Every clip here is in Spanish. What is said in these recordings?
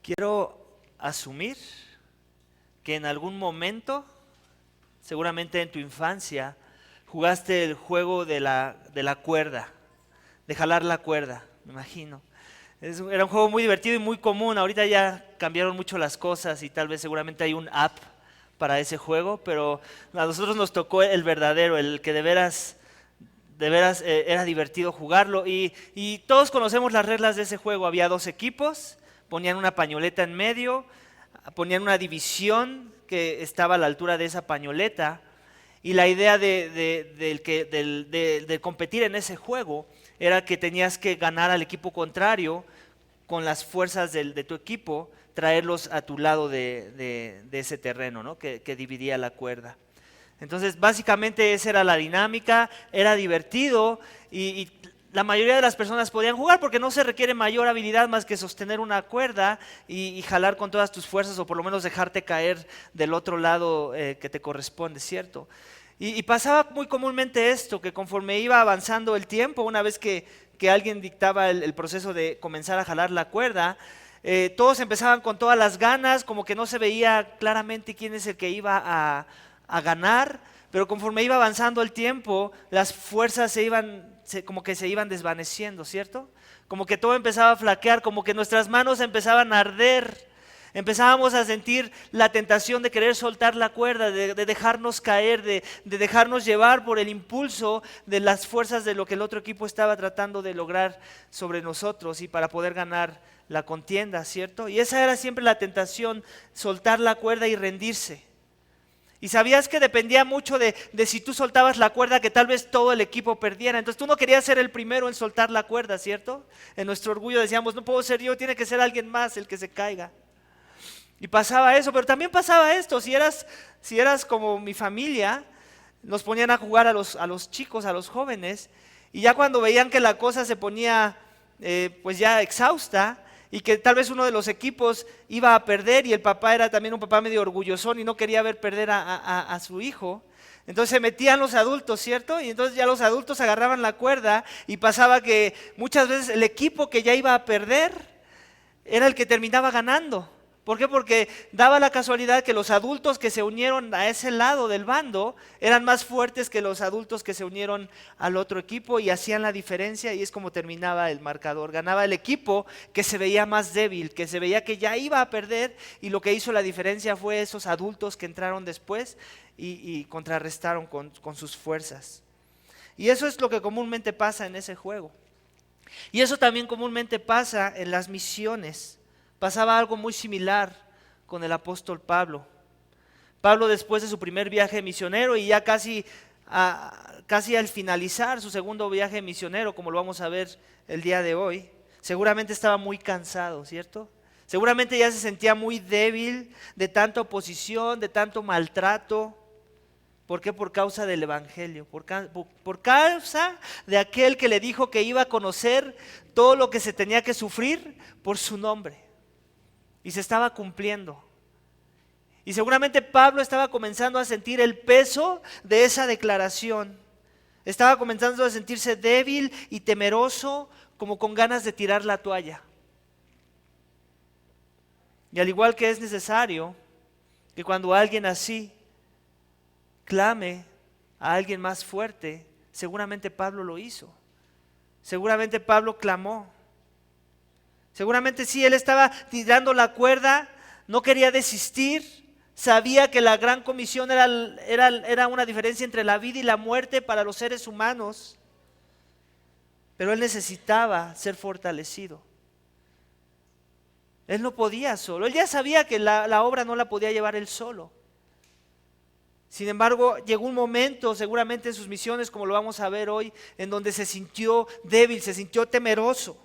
Quiero asumir que en algún momento, seguramente en tu infancia, jugaste el juego de la cuerda, de jalar la cuerda, me imagino. Era un juego muy divertido y muy común. Ahorita ya cambiaron mucho las cosas y tal vez seguramente hay un app para ese juego, pero a nosotros nos tocó el verdadero, el que de veras era divertido jugarlo. Y todos conocemos las reglas de ese juego. Había dos equipos, ponían una pañoleta en medio, ponían una división que estaba a la altura de esa pañoleta. Y la idea de competir en ese juego era que tenías que ganar al equipo contrario con las fuerzas de tu equipo, traerlos a tu lado de ese terreno, ¿no? que dividía la cuerda. Entonces, básicamente esa era la dinámica, era divertido y la mayoría de las personas podían jugar porque no se requiere mayor habilidad más que sostener una cuerda y jalar con todas tus fuerzas o por lo menos dejarte caer del otro lado que te corresponde, ¿cierto? Y pasaba muy comúnmente esto, que conforme iba avanzando el tiempo, una vez que alguien dictaba el proceso de comenzar a jalar la cuerda, todos empezaban con todas las ganas, como que no se veía claramente quién es el que iba a ganar, pero conforme iba avanzando el tiempo, las fuerzas como que se iban desvaneciendo, ¿cierto? Como que todo empezaba a flaquear, como que nuestras manos empezaban a arder. Empezábamos a sentir la tentación de querer soltar la cuerda, de dejarnos caer, de dejarnos llevar por el impulso de las fuerzas de lo que el otro equipo estaba tratando de lograr sobre nosotros y para poder ganar la contienda, ¿cierto? Y esa era siempre la tentación, soltar la cuerda y rendirse. Y sabías que dependía mucho de si tú soltabas la cuerda, que tal vez todo el equipo perdiera. Entonces tú no querías ser el primero en soltar la cuerda, ¿cierto? En nuestro orgullo decíamos, no puedo ser yo, tiene que ser alguien más el que se caiga. Y pasaba eso, pero también pasaba esto, si eras como mi familia, nos ponían a jugar a los chicos, a los jóvenes, y ya cuando veían que la cosa se ponía pues ya exhausta, y que tal vez uno de los equipos iba a perder, y el papá era también un papá medio orgullosón y no quería ver perder a su hijo, entonces se metían los adultos, ¿cierto? Y entonces ya los adultos agarraban la cuerda, y pasaba que muchas veces el equipo que ya iba a perder, era el que terminaba ganando. ¿Por qué? Porque daba la casualidad que los adultos que se unieron a ese lado del bando eran más fuertes que los adultos que se unieron al otro equipo y hacían la diferencia, y es como terminaba el marcador. Ganaba el equipo que se veía más débil, que se veía que ya iba a perder, y lo que hizo la diferencia fue esos adultos que entraron después y contrarrestaron con sus fuerzas. Y eso es lo que comúnmente pasa en ese juego. Y eso también comúnmente pasa en las misiones. Pasaba algo muy similar con el apóstol Pablo. Pablo, después de su primer viaje misionero y ya casi al finalizar su segundo viaje misionero, como lo vamos a ver el día de hoy, seguramente estaba muy cansado, ¿cierto? Seguramente ya se sentía muy débil de tanta oposición, de tanto maltrato. ¿Por qué? Por causa del evangelio, por causa de aquel que le dijo que iba a conocer todo lo que se tenía que sufrir por su nombre. Y se estaba cumpliendo. Y seguramente Pablo estaba comenzando a sentir el peso de esa declaración. Estaba comenzando a sentirse débil y temeroso, como con ganas de tirar la toalla. Y al igual que es necesario que cuando alguien así clame a alguien más fuerte, seguramente Pablo lo hizo. Seguramente Pablo clamó. Seguramente sí, él estaba tirando la cuerda, no quería desistir, sabía que la gran comisión era una diferencia entre la vida y la muerte para los seres humanos, pero él necesitaba ser fortalecido. Él no podía solo, él ya sabía que la obra no la podía llevar él solo. Sin embargo, llegó un momento, seguramente en sus misiones, como lo vamos a ver hoy, en donde se sintió débil, se sintió temeroso.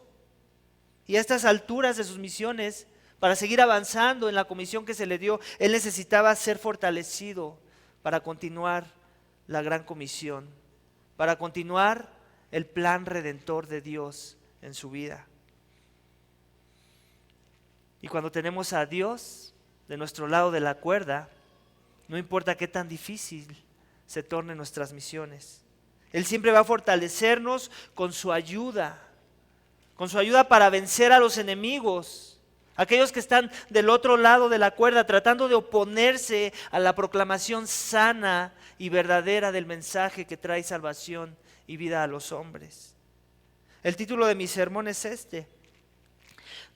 Y a estas alturas de sus misiones, para seguir avanzando en la comisión que se le dio, él necesitaba ser fortalecido para continuar la gran comisión, para continuar el plan redentor de Dios en su vida. Y cuando tenemos a Dios de nuestro lado de la cuerda, no importa qué tan difícil se tornen nuestras misiones, Él siempre va a fortalecernos con su ayuda para vencer a los enemigos, Aquellos que están del otro lado de la cuerda tratando de oponerse a la proclamación sana y verdadera del mensaje que trae salvación y vida a los hombres. El título de mi sermón es este: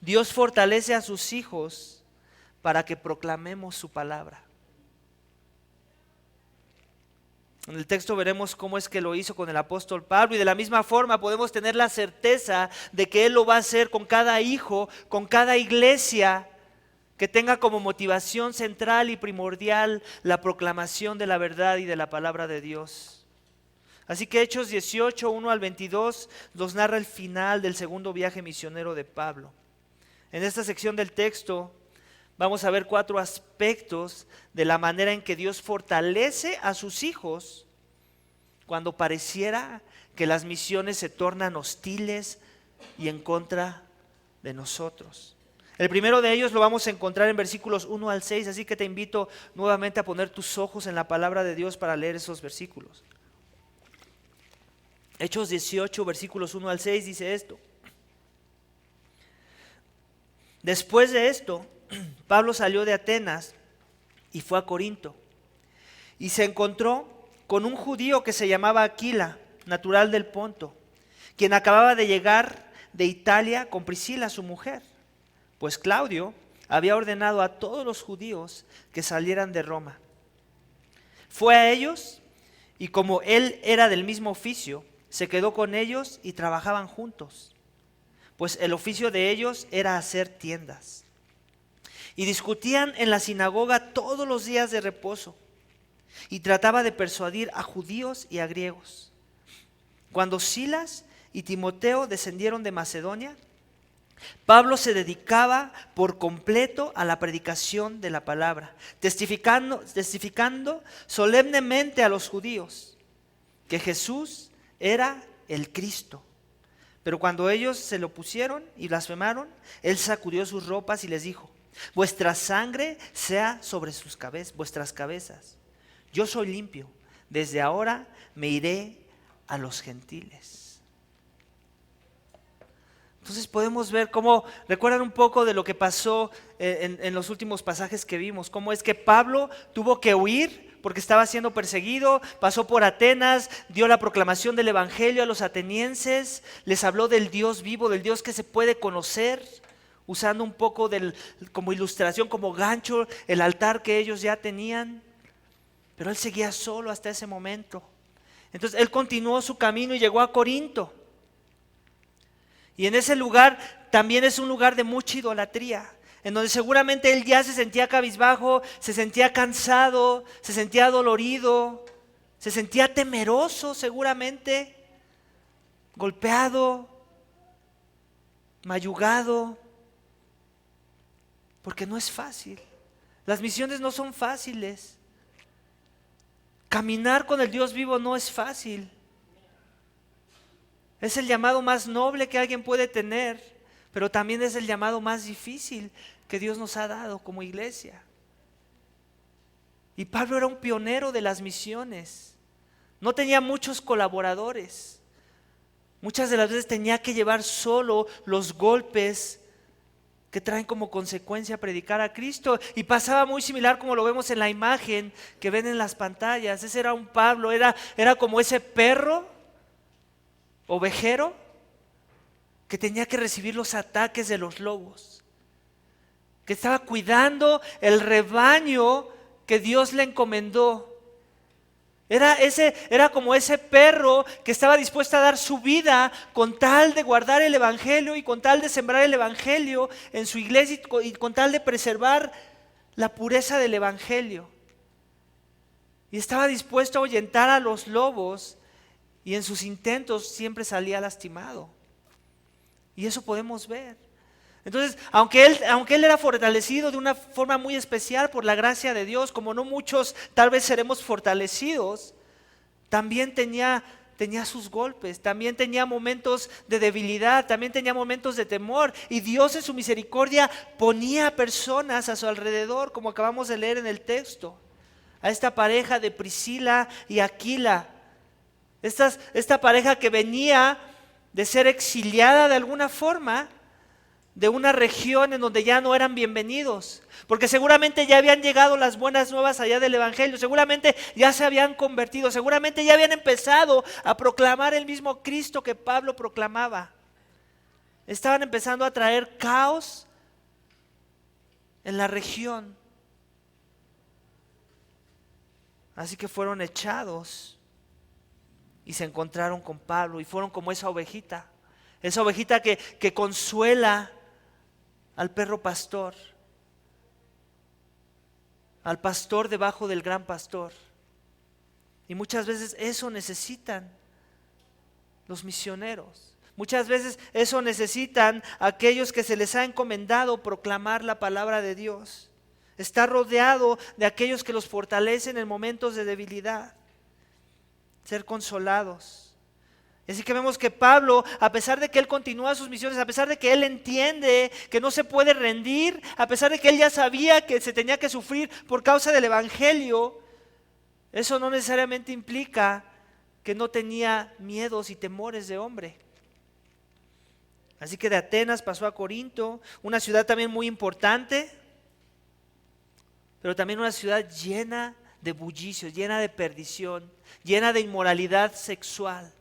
Dios fortalece a sus hijos para que proclamemos su palabra. En el texto veremos cómo es que lo hizo con el apóstol Pablo, y de la misma forma podemos tener la certeza de que Él lo va a hacer con cada hijo, con cada iglesia que tenga como motivación central y primordial la proclamación de la verdad y de la palabra de Dios. Así que Hechos 18, 1 al 22 nos narra el final del segundo viaje misionero de Pablo. En esta sección del texto vamos a ver 4 aspectos de la manera en que Dios fortalece a sus hijos cuando pareciera que las misiones se tornan hostiles y en contra de nosotros. El primero de ellos lo vamos a encontrar en versículos 1 al 6, así que te invito nuevamente a poner tus ojos en la palabra de Dios para leer esos versículos. Hechos 18, versículos 1 al 6 dice esto: Después de esto, Pablo salió de Atenas y fue a Corinto, y se encontró con un judío que se llamaba Aquila, natural del Ponto, quien acababa de llegar de Italia con Priscila, su mujer, pues Claudio había ordenado a todos los judíos que salieran de Roma. Fue a ellos, y como él era del mismo oficio, se quedó con ellos y trabajaban juntos, pues el oficio de ellos era hacer tiendas. Y discutían en la sinagoga todos los días de reposo, y trataba de persuadir a judíos y a griegos. Cuando Silas y Timoteo descendieron de Macedonia, Pablo se dedicaba por completo a la predicación de la palabra, testificando solemnemente a los judíos que Jesús era el Cristo. Pero cuando ellos se lo opusieron y blasfemaron, él sacudió sus ropas y les dijo: vuestra sangre sea sobre vuestras cabezas. Yo soy limpio, desde ahora me iré a los gentiles. Entonces podemos ver cómo, recuerdan un poco de lo que pasó en los últimos pasajes que vimos, cómo es que Pablo tuvo que huir porque estaba siendo perseguido, pasó por Atenas, dio la proclamación del evangelio a los atenienses, les habló del Dios vivo, del Dios que se puede conocer, usando un poco como ilustración, como gancho, el altar que ellos ya tenían. Pero él seguía solo hasta ese momento. Entonces él continuó su camino y llegó a Corinto. Y en ese lugar también es un lugar de mucha idolatría, en donde seguramente él ya se sentía cabizbajo, se sentía cansado, se sentía dolorido, se sentía temeroso seguramente, golpeado, mayugado, porque no es fácil. Las misiones no son fáciles. Caminar con el Dios vivo no es fácil. Es el llamado más noble que alguien puede tener, pero también es el llamado más difícil que Dios nos ha dado como iglesia. Y Pablo era un pionero de las misiones. No tenía muchos colaboradores. Muchas de las veces tenía que llevar solo los golpes que traen como consecuencia predicar a Cristo. Y pasaba muy similar como lo vemos en la imagen que ven en las pantallas. Ese era un Pablo, era como ese perro ovejero que tenía que recibir los ataques de los lobos, que estaba cuidando el rebaño que Dios le encomendó. Era como ese perro que estaba dispuesto a dar su vida con tal de guardar el evangelio y con tal de sembrar el evangelio en su iglesia y con tal de preservar la pureza del evangelio. Y estaba dispuesto a ahuyentar a los lobos, y en sus intentos siempre salía lastimado. Y eso podemos ver. Entonces, aunque él era fortalecido de una forma muy especial por la gracia de Dios, como no muchos tal vez seremos fortalecidos, también tenía sus golpes, también tenía momentos de debilidad, también tenía momentos de temor. Y Dios en su misericordia ponía personas a su alrededor, como acabamos de leer en el texto, a esta pareja de Priscila y Aquila, esta pareja que venía de ser exiliada de alguna forma, de una región en donde ya no eran bienvenidos, porque seguramente ya habían llegado las buenas nuevas allá del Evangelio, seguramente ya se habían convertido, seguramente ya habían empezado a proclamar el mismo Cristo que Pablo proclamaba. Estaban empezando a traer caos en la región. Así que fueron echados y se encontraron con Pablo y fueron como esa ovejita que consuela al perro pastor, al pastor debajo del gran pastor. Y muchas veces eso necesitan los misioneros. Muchas veces eso necesitan aquellos que se les ha encomendado proclamar la palabra de Dios. Estar rodeado de aquellos que los fortalecen en momentos de debilidad. Ser consolados. Así que vemos que Pablo, a pesar de que él continúa sus misiones, a pesar de que él entiende que no se puede rendir, a pesar de que él ya sabía que se tenía que sufrir por causa del Evangelio, eso no necesariamente implica que no tenía miedos y temores de hombre. Así que de Atenas pasó a Corinto, una ciudad también muy importante, pero también una ciudad llena de bullicio, llena de perdición, llena de inmoralidad sexual.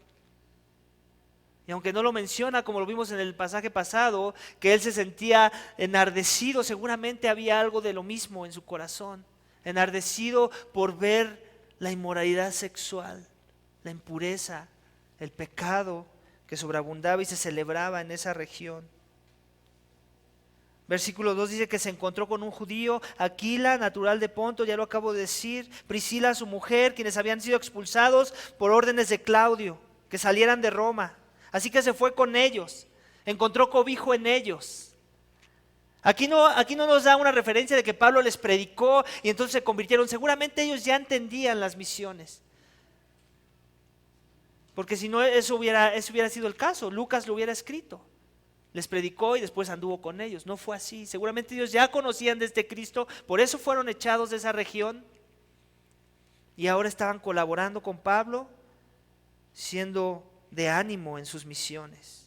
Y aunque no lo menciona, como lo vimos en el pasaje pasado, que él se sentía enardecido, seguramente había algo de lo mismo en su corazón. Enardecido por ver la inmoralidad sexual, la impureza, el pecado que sobreabundaba y se celebraba en esa región. Versículo 2 dice que se encontró con un judío, Aquila, natural de Ponto, ya lo acabo de decir, Priscila, su mujer, quienes habían sido expulsados por órdenes de Claudio, que salieran de Roma. Así que se fue con ellos, encontró cobijo en ellos. Aquí no nos da una referencia de que Pablo les predicó y entonces se convirtieron. Seguramente ellos ya entendían las misiones. Porque si no, eso hubiera sido el caso, Lucas lo hubiera escrito. Les predicó y después anduvo con ellos. No fue así. Seguramente ellos ya conocían de este Cristo, por eso fueron echados de esa región. Y ahora estaban colaborando con Pablo, siendo de ánimo en sus misiones.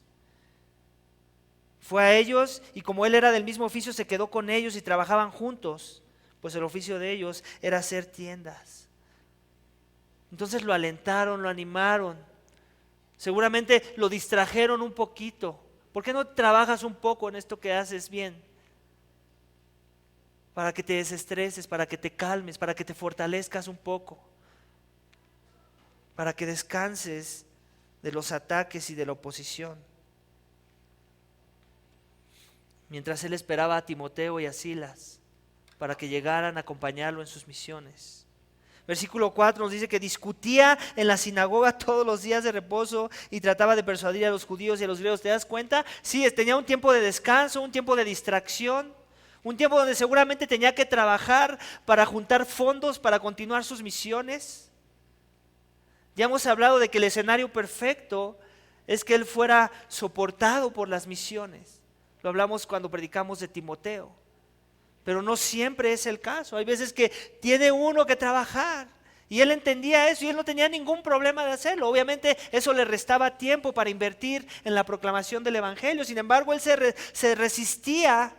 Fue a ellos y como él era del mismo oficio, se quedó con ellos y trabajaban juntos, pues el oficio de ellos era hacer tiendas. Entonces lo alentaron, lo animaron, seguramente lo distrajeron un poquito. ¿Por qué no trabajas un poco en esto que haces bien? Para que te desestreses, para que te calmes, para que te fortalezcas un poco, para que descanses de los ataques y de la oposición. Mientras él esperaba a Timoteo y a Silas para que llegaran a acompañarlo en sus misiones. Versículo 4 nos dice que discutía en la sinagoga todos los días de reposo y trataba de persuadir a los judíos y a los griegos. ¿Te das cuenta? Sí, tenía un tiempo de descanso, un tiempo de distracción, un tiempo donde seguramente tenía que trabajar para juntar fondos para continuar sus misiones. Ya hemos hablado de que el escenario perfecto es que él fuera soportado por las misiones. Lo hablamos cuando predicamos de Timoteo. Pero no siempre es el caso. Hay veces que tiene uno que trabajar. Y él entendía eso y él no tenía ningún problema de hacerlo. Obviamente eso le restaba tiempo para invertir en la proclamación del Evangelio. Sin embargo, él se resistía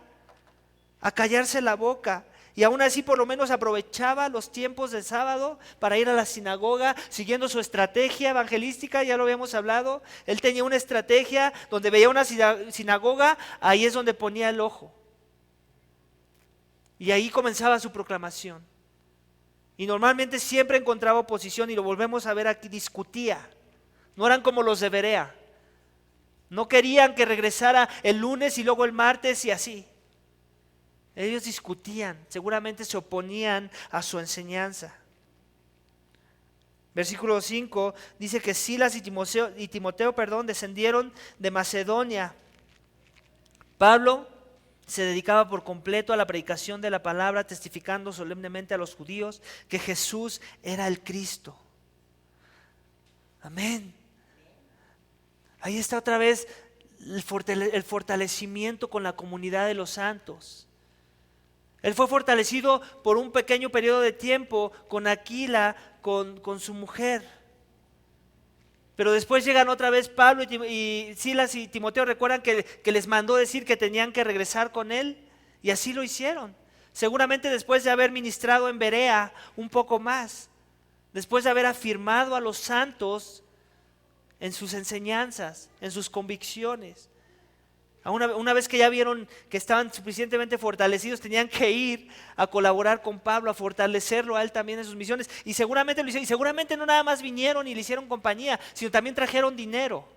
a callarse la boca. Y aún así por lo menos aprovechaba los tiempos del sábado para ir a la sinagoga siguiendo su estrategia evangelística, ya lo habíamos hablado. Él tenía una estrategia donde veía una sinagoga, ahí es donde ponía el ojo. Y ahí comenzaba su proclamación. Y normalmente siempre encontraba oposición y lo volvemos a ver aquí, discutía. No eran como los de Berea. No querían que regresara el lunes y luego el martes y así. Ellos discutían, seguramente se oponían a su enseñanza. Versículo 5 dice que Silas y Timoteo, descendieron de Macedonia. Pablo se dedicaba por completo a la predicación de la palabra, testificando solemnemente a los judíos que Jesús era el Cristo. Amén. Ahí está otra vez el fortalecimiento con la comunidad de los santos. Él fue fortalecido por un pequeño periodo de tiempo con Aquila, con su mujer. Pero después llegan otra vez Pablo y Silas y Timoteo, recuerdan que les mandó decir que tenían que regresar con él, y así lo hicieron. Seguramente después de haber ministrado en Berea un poco más, después de haber afirmado a los santos en sus enseñanzas, en sus convicciones. Una vez que ya vieron que estaban suficientemente fortalecidos, tenían que ir a colaborar con Pablo, a fortalecerlo a él también en sus misiones. Y seguramente lo hicieron. Y seguramente no nada más vinieron y le hicieron compañía, sino también trajeron dinero.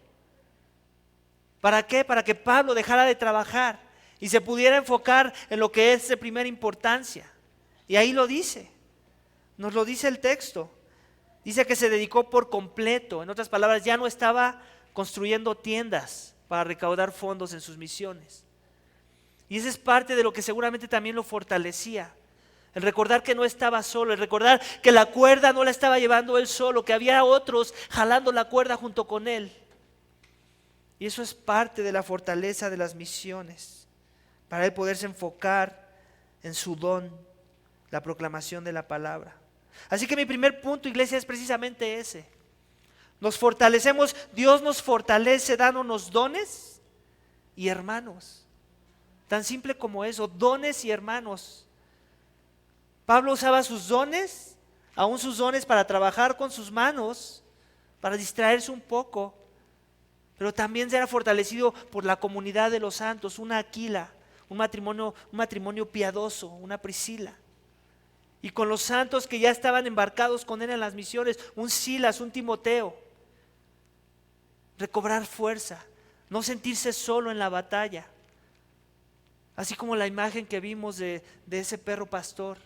¿Para qué? Para que Pablo dejara de trabajar y se pudiera enfocar en lo que es de primera importancia. Y ahí lo dice, nos lo dice el texto. Dice que se dedicó por completo. En otras palabras, ya no estaba construyendo tiendas para recaudar fondos en sus misiones. Y esa es parte de lo que seguramente también lo fortalecía. El recordar que no estaba solo, el recordar que la cuerda no la estaba llevando él solo, que había otros jalando la cuerda junto con él. Y eso es parte de la fortaleza de las misiones, para él poderse enfocar en su don, la proclamación de la palabra. Así que mi primer punto, iglesia, es precisamente ese. Nos fortalecemos, Dios nos fortalece dándonos dones y hermanos. Tan simple como eso, dones y hermanos. Pablo usaba sus dones, aún sus dones para trabajar con sus manos, para distraerse un poco, pero también será fortalecido por la comunidad de los santos, una Aquila, un matrimonio piadoso, una Priscila. Y con los santos que ya estaban embarcados con él en las misiones, un Silas, un Timoteo. Recobrar fuerza, no sentirse solo en la batalla. Así como la imagen que vimos de ese perro pastor.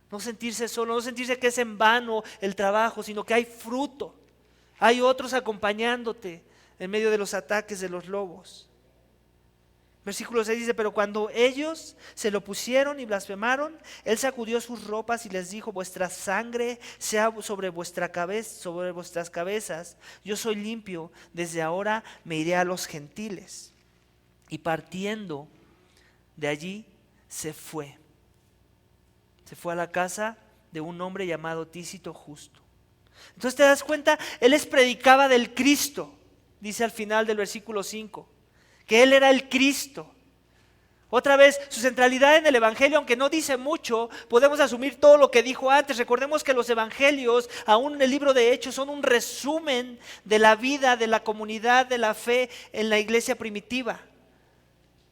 No sentirse solo, no sentirse que es en vano el trabajo, sino que hay fruto. Hay otros acompañándote en medio de los ataques de los lobos. Versículo 6 dice, pero cuando ellos se lo pusieron y blasfemaron, él sacudió sus ropas y les dijo, vuestra sangre sea sobre vuestras cabezas, yo soy limpio, desde ahora me iré a los gentiles. Y partiendo de allí se fue a la casa de un hombre llamado Tícito Justo. Entonces te das cuenta, él les predicaba del Cristo, dice al final del versículo 5. Que él era el Cristo. Otra vez, su centralidad en el Evangelio, aunque no dice mucho, podemos asumir todo lo que dijo antes. Recordemos que los Evangelios, aún en el libro de Hechos, son un resumen de la vida de la comunidad de la fe en la iglesia primitiva.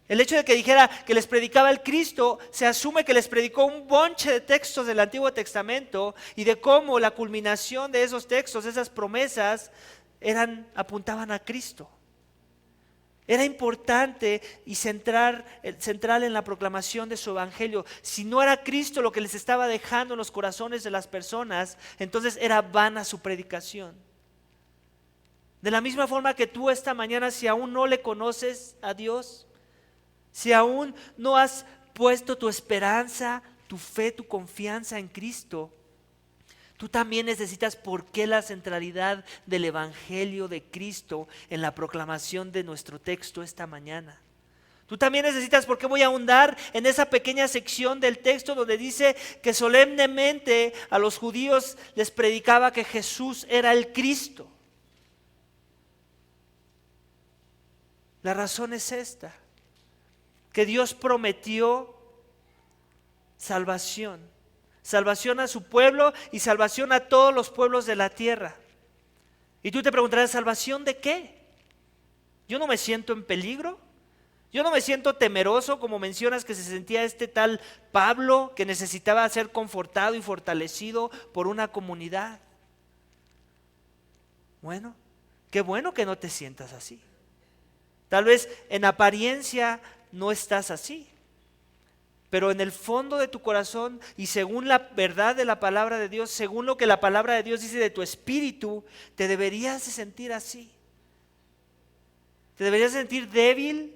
El hecho de que dijera que les predicaba el Cristo, se asume que les predicó un bonche de textos del Antiguo Testamento y de cómo la culminación de esos textos, esas promesas, apuntaban a Cristo. Era importante y central en la proclamación de su evangelio. Si no era Cristo lo que les estaba dejando en los corazones de las personas, entonces era vana su predicación. De la misma forma que tú esta mañana, si aún no le conoces a Dios, si aún no has puesto tu esperanza, tu fe, tu confianza en Cristo, tú también necesitas por qué la centralidad del Evangelio de Cristo en la proclamación de nuestro texto esta mañana. Tú también necesitas por qué voy a ahondar en esa pequeña sección del texto donde dice que solemnemente a los judíos les predicaba que Jesús era el Cristo. La razón es esta, que Dios prometió salvación a su pueblo y salvación a todos los pueblos de la tierra. Y tú te preguntarás, ¿salvación de qué? Yo no me siento en peligro, yo no me siento temeroso como mencionas que se sentía este tal Pablo que necesitaba ser confortado y fortalecido por una comunidad. Bueno, qué bueno que no te sientas así. Tal vez en apariencia no estás así. Pero en el fondo de tu corazón y según la verdad de la palabra de Dios, según lo que la palabra de Dios dice de tu espíritu, te deberías de sentir así. Te deberías de sentir débil,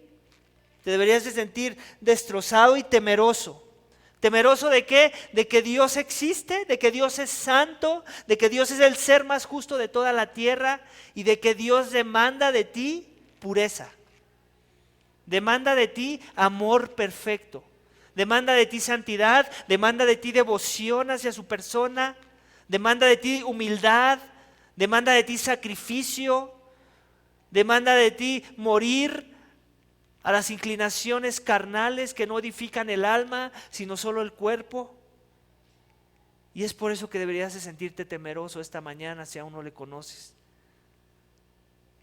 te deberías de sentir destrozado y temeroso. ¿Temeroso de qué? De que Dios existe, de que Dios es santo, de que Dios es el ser más justo de toda la tierra y de que Dios demanda de ti pureza. Demanda de ti amor perfecto. Demanda de ti santidad, demanda de ti devoción hacia su persona, demanda de ti humildad, demanda de ti sacrificio, demanda de ti morir a las inclinaciones carnales que no edifican el alma, sino solo el cuerpo. Y es por eso que deberías de sentirte temeroso esta mañana si aún no le conoces.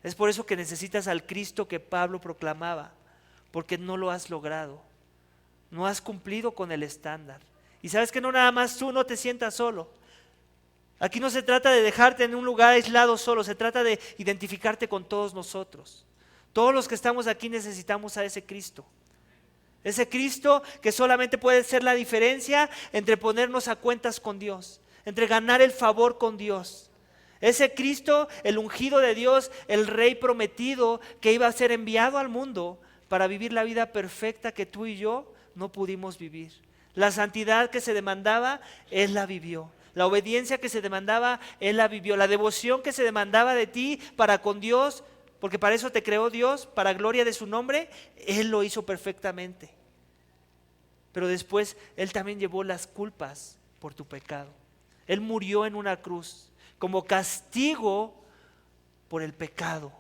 Es por eso que necesitas al Cristo que Pablo proclamaba, porque no lo has logrado, no has cumplido con el estándar. Y sabes que no nada más tú, no te sientas solo. Aquí no se trata de dejarte en un lugar aislado solo, se trata de identificarte con todos nosotros. Todos los que estamos aquí necesitamos a ese Cristo. Ese Cristo que solamente puede ser la diferencia entre ponernos a cuentas con Dios, entre ganar el favor con Dios. Ese Cristo, el ungido de Dios, el Rey prometido que iba a ser enviado al mundo para vivir la vida perfecta que tú y yo no pudimos vivir. La santidad que se demandaba, Él la vivió. La obediencia que se demandaba, Él la vivió. La devoción que se demandaba de ti para con Dios, porque para eso te creó Dios, para gloria de su nombre, Él lo hizo perfectamente. Pero después Él también llevó las culpas por tu pecado. Él murió en una cruz como castigo por el pecado.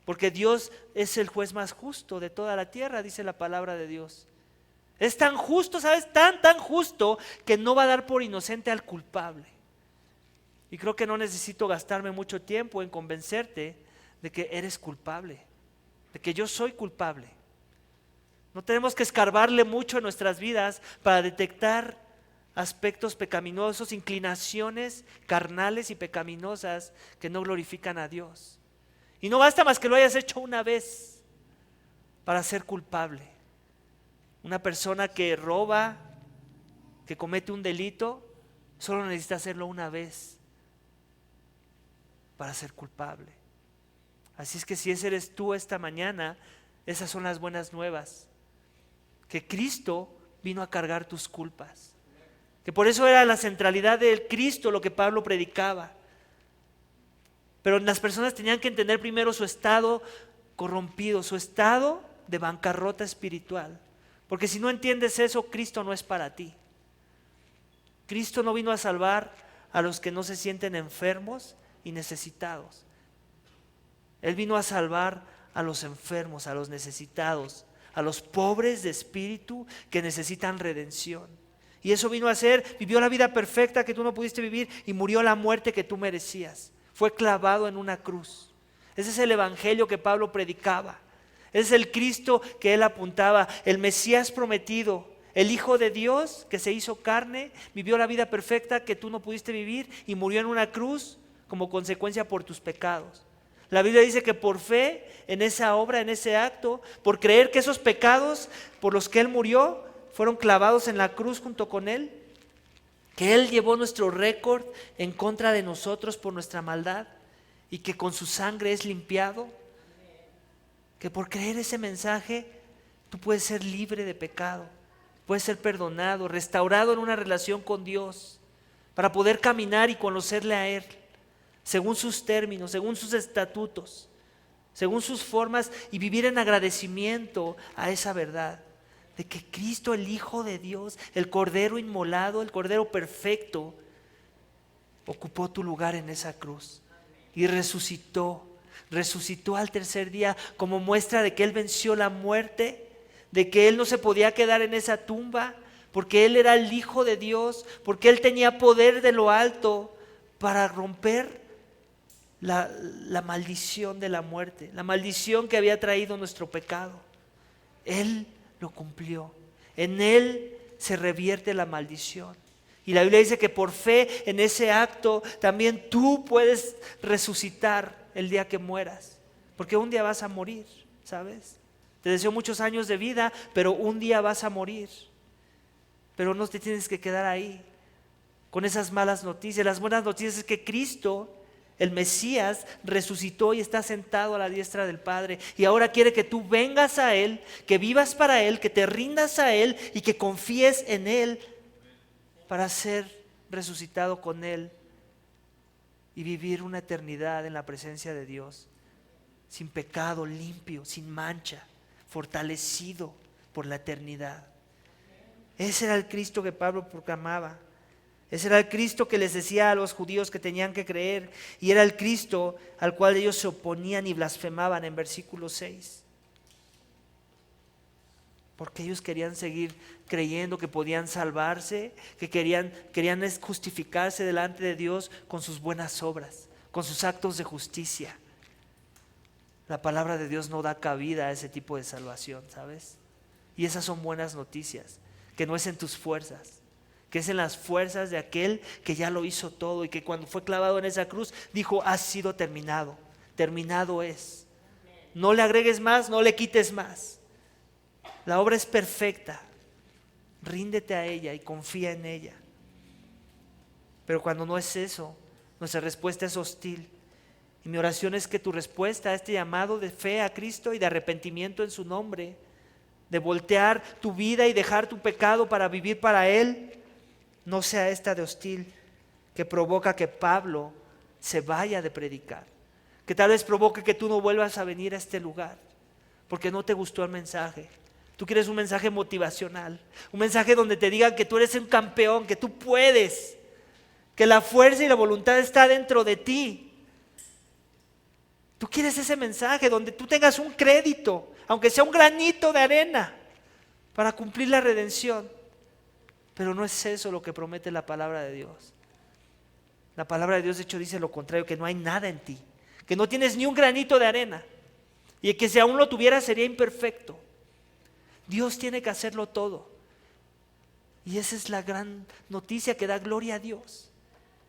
Porque Dios es el juez más justo de toda la tierra, dice la palabra de Dios. Es tan justo, ¿sabes? Tan justo que no va a dar por inocente al culpable. Y creo que no necesito gastarme mucho tiempo en convencerte de que eres culpable, de que yo soy culpable. No tenemos que escarbarle mucho en nuestras vidas para detectar aspectos pecaminosos, inclinaciones carnales y pecaminosas que no glorifican a Dios. Y no basta más que lo hayas hecho una vez para ser culpable. Una persona que roba, que comete un delito, solo necesita hacerlo una vez para ser culpable. Así es que si ese eres tú esta mañana, esas son las buenas nuevas. Que Cristo vino a cargar tus culpas. Que por eso era la centralidad del Cristo lo que Pablo predicaba. Pero las personas tenían que entender primero su estado corrompido, su estado de bancarrota espiritual. Porque si no entiendes eso, Cristo no es para ti. Cristo no vino a salvar a los que no se sienten enfermos y necesitados. Él vino a salvar a los enfermos, a los necesitados, a los pobres de espíritu que necesitan redención. Y eso vino a hacer, vivió la vida perfecta que tú no pudiste vivir y murió la muerte que tú merecías. Fue clavado en una cruz. Ese es el evangelio que Pablo predicaba. Ese es el Cristo que él apuntaba, el Mesías prometido, el Hijo de Dios que se hizo carne, vivió la vida perfecta que tú no pudiste vivir y murió en una cruz como consecuencia por tus pecados. La Biblia dice que por fe en esa obra, en ese acto, por creer que esos pecados por los que Él murió fueron clavados en la cruz junto con Él, que Él llevó nuestro récord en contra de nosotros por nuestra maldad y que con su sangre es limpiado, que por creer ese mensaje tú puedes ser libre de pecado, puedes ser perdonado, restaurado en una relación con Dios, para poder caminar y conocerle a Él, según sus términos, según sus estatutos, según sus formas y vivir en agradecimiento a esa verdad, de que Cristo, el Hijo de Dios, el Cordero inmolado, el Cordero perfecto, ocupó tu lugar en esa cruz y resucitó al tercer día como muestra de que Él venció la muerte, de que Él no se podía quedar en esa tumba, porque Él era el Hijo de Dios, porque Él tenía poder de lo alto para romper la maldición de la muerte, la maldición que había traído nuestro pecado. Él lo cumplió. En Él se revierte la maldición. Y la Biblia dice que por fe en ese acto también tú puedes resucitar el día que mueras. Porque un día vas a morir, ¿sabes? Te deseo muchos años de vida, pero un día vas a morir. Pero no te tienes que quedar ahí con esas malas noticias. Las buenas noticias es que Cristo, el Mesías, resucitó y está sentado a la diestra del Padre. Y ahora quiere que tú vengas a Él, que vivas para Él, que te rindas a Él y que confíes en Él para ser resucitado con Él y vivir una eternidad en la presencia de Dios, sin pecado, limpio, sin mancha, fortalecido por la eternidad. Ese era el Cristo que Pablo proclamaba. Ese era el Cristo que les decía a los judíos que tenían que creer, y era el Cristo al cual ellos se oponían y blasfemaban en versículo 6. Porque ellos querían seguir creyendo que podían salvarse, que querían justificarse delante de Dios con sus buenas obras, con sus actos de justicia. La palabra de Dios no da cabida a ese tipo de salvación, ¿sabes? Y esas son buenas noticias, que no es en tus fuerzas, que es en las fuerzas de aquel que ya lo hizo todo y que cuando fue clavado en esa cruz dijo: ha sido terminado, terminado es. No le agregues más, no le quites más. La obra es perfecta, ríndete a ella y confía en ella. Pero cuando no es eso, nuestra respuesta es hostil. Y mi oración es que tu respuesta a este llamado de fe a Cristo y de arrepentimiento en su nombre, de voltear tu vida y dejar tu pecado para vivir para Él, no sea esta de hostil, que provoca que Pablo se vaya de predicar, que tal vez provoque que tú no vuelvas a venir a este lugar, porque no te gustó el mensaje. Tú quieres un mensaje motivacional, un mensaje donde te digan que tú eres un campeón, que tú puedes, que la fuerza y la voluntad está dentro de ti. Tú quieres ese mensaje donde tú tengas un crédito, aunque sea un granito de arena, para cumplir la redención. Pero no es eso lo que promete la palabra de Dios. La palabra de Dios de hecho dice lo contrario, que no hay nada en ti, que no tienes ni un granito de arena, y que si aún lo tuvieras sería imperfecto. Dios tiene que hacerlo todo. Y esa es la gran noticia que da gloria a Dios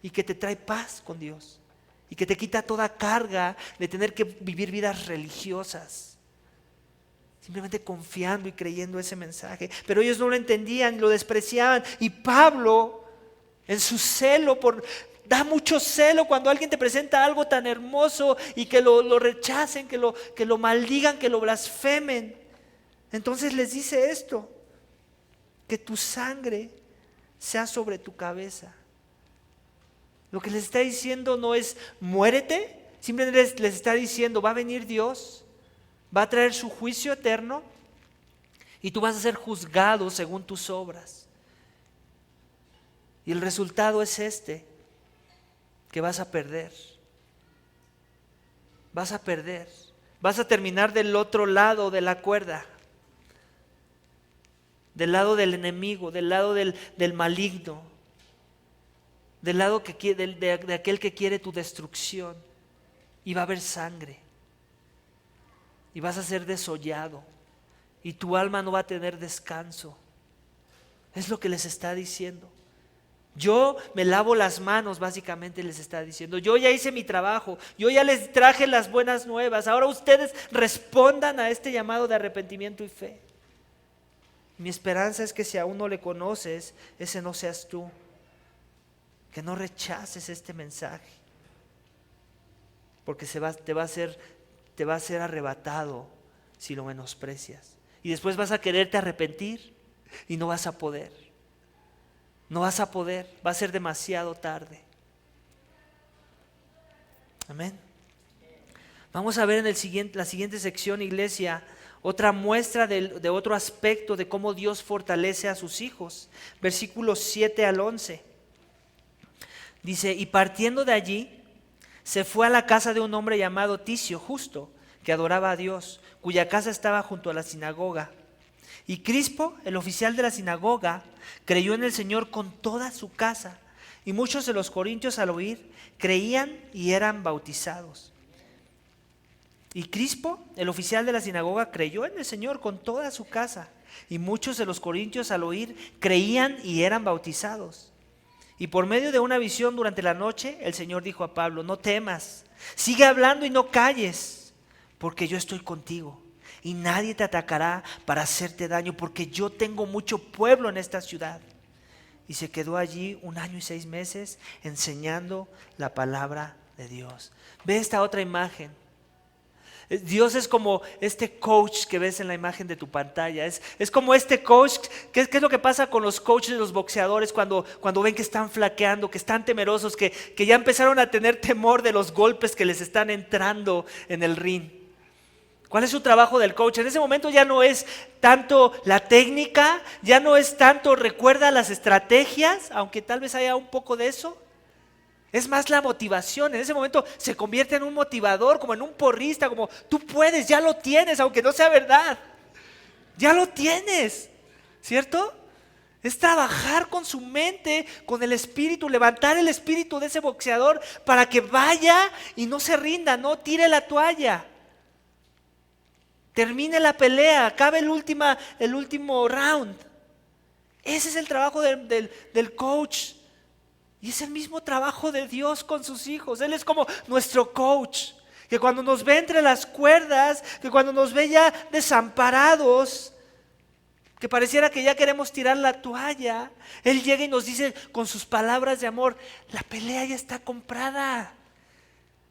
y que te trae paz con Dios y que te quita toda carga de tener que vivir vidas religiosas, simplemente confiando y creyendo ese mensaje. Pero ellos no lo entendían, lo despreciaban, y Pablo, en su celo da mucho celo cuando alguien te presenta algo tan hermoso y que lo rechacen, que lo maldigan, que lo blasfemen. Entonces les dice esto: que tu sangre sea sobre tu cabeza. Lo que les está diciendo no es muérete, simplemente les está diciendo: va a venir Dios, va a traer su juicio eterno y tú vas a ser juzgado según tus obras. Y el resultado es que vas a perder. Vas a perder. Vas a terminar del otro lado de la cuerda, del lado del enemigo, del lado del maligno, del lado de aquel que quiere tu destrucción. Y va a haber sangre, y vas a ser desollado, y tu alma no va a tener descanso. Es lo que les está diciendo. Yo me lavo las manos, básicamente les está diciendo. Yo ya hice mi trabajo, yo ya les traje las buenas nuevas. Ahora ustedes respondan a este llamado de arrepentimiento y fe. Mi esperanza es que si aún no le conoces, ese no seas tú, que no rechaces este mensaje, porque te va a ser arrebatado si lo menosprecias. Y después vas a quererte arrepentir y no vas a poder. No vas a poder, va a ser demasiado tarde. Amén. Vamos a ver en la siguiente sección, iglesia, otra muestra de otro aspecto de cómo Dios fortalece a sus hijos. Versículos 7 al 11. Dice: y partiendo de allí, se fue a la casa de un hombre llamado Ticio, justo, que adoraba a Dios, cuya casa estaba junto a la sinagoga. Y Crispo, el oficial de la sinagoga, creyó en el Señor con toda su casa, y muchos de los corintios al oír creían y eran bautizados. Y Crispo, el oficial de la sinagoga, creyó en el Señor con toda su casa, y muchos de los corintios al oír creían y eran bautizados. Y por medio de una visión durante la noche, el Señor dijo a Pablo: no temas, sigue hablando y no calles, porque yo estoy contigo. Y nadie te atacará para hacerte daño, porque yo tengo mucho pueblo en esta ciudad. Y se quedó allí 1 año y 6 meses enseñando la palabra de Dios. Ve esta otra imagen. Dios es como este coach que ves en la imagen de tu pantalla. Es como este coach. ¿Qué es lo que pasa con los coaches de los boxeadores cuando ven que están flaqueando, que están temerosos, que ya empezaron a tener temor de los golpes que les están entrando en el ring? ¿Cuál es su trabajo del coach? En ese momento ya no es tanto la técnica, ya no es tanto recuerda las estrategias, aunque tal vez haya un poco de eso. Es más la motivación. En ese momento se convierte en un motivador, como en un porrista, como tú puedes, ya lo tienes, aunque no sea verdad. Ya lo tienes, ¿cierto? Es trabajar con su mente, con el espíritu, levantar el espíritu de ese boxeador para que vaya y no se rinda, no tire la toalla. Termine la pelea, acabe el último round. Ese es el trabajo del coach. Y es el mismo trabajo de Dios con sus hijos. Él es como nuestro coach. Que cuando nos ve entre las cuerdas, que cuando nos ve ya desamparados, que pareciera que ya queremos tirar la toalla, Él llega y nos dice con sus palabras de amor, la pelea ya está comprada.